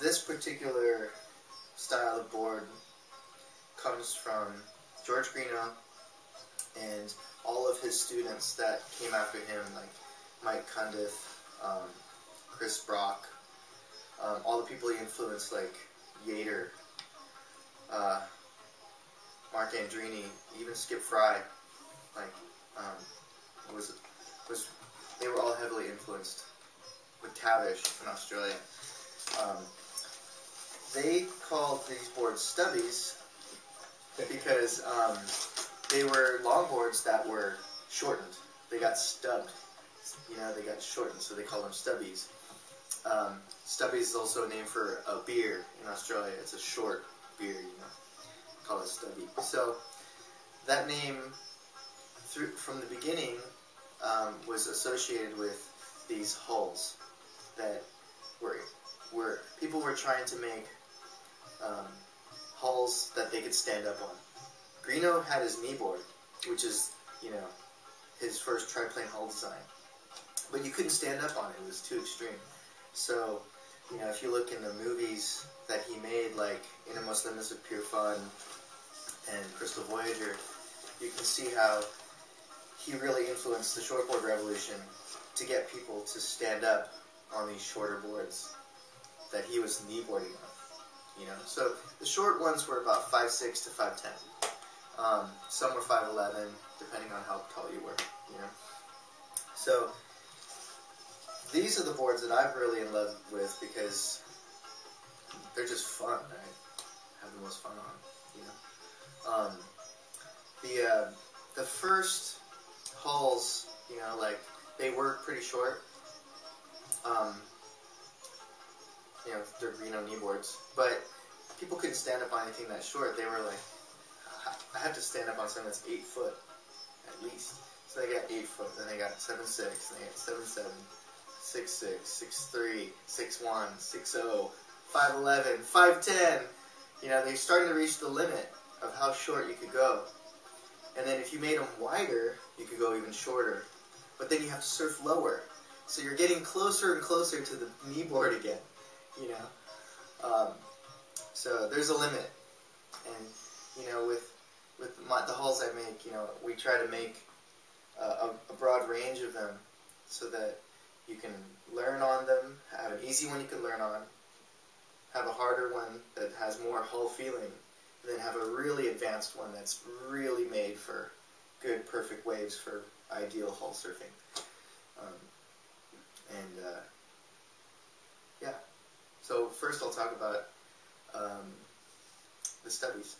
this particular style of board comes from George Greenough and all of his students that came after him, like Mike Cundiff, Chris Brock, all the people he influenced, like Yater, Mark Andrini, even Skip Fry, like they were all heavily influenced with Tavish in Australia. They called these boards Stubbies because they were longboards that were shortened. They got stubbed. They got shortened, so they call them Stubbies. Stubbies is also a name for a beer in Australia. It's a short beer, call it Stubby. So that name, from the beginning, was associated with these hulls that were people were trying to make hulls that they could stand up on. Greenough had his knee board, which is, his first triplane hull design. But you couldn't stand up on it. It was too extreme. So, if you look in the movies that he made, like Innermost Limits of Pure Fun and Crystal Voyager, you can see how he really influenced the shortboard revolution to get people to stand up on these shorter boards that he was kneeboarding on. So the short ones were about 5'6" to 5'10". Some were 5'11", depending on how tall you were. So these are the boards that I'm really in love with because they're just fun. I have the most fun on. The first hulls, they were pretty short. They're Greenough knee boards, but people couldn't stand up on anything that short. They were like, I have to stand up on something that's 8 foot at least. So they got 8 foot, then they got 7'6", then they got 7'7", 6'6", 6'3", 6'1", 6'0", 5'11", 5'10". They're starting to reach the limit of how short you could go. And then if you made them wider, you could go even shorter. But then you have to surf lower. So you're getting closer and closer to the knee board again. So there's a limit. And, with the hulls I make, we try to make a broad range of them so that you can learn on them, have an easy one you can learn on, have a harder one that has more hull feeling, and then have a really advanced one that's really made for good, perfect waves for ideal hull surfing. Yeah. So first I'll talk about the Stubbies.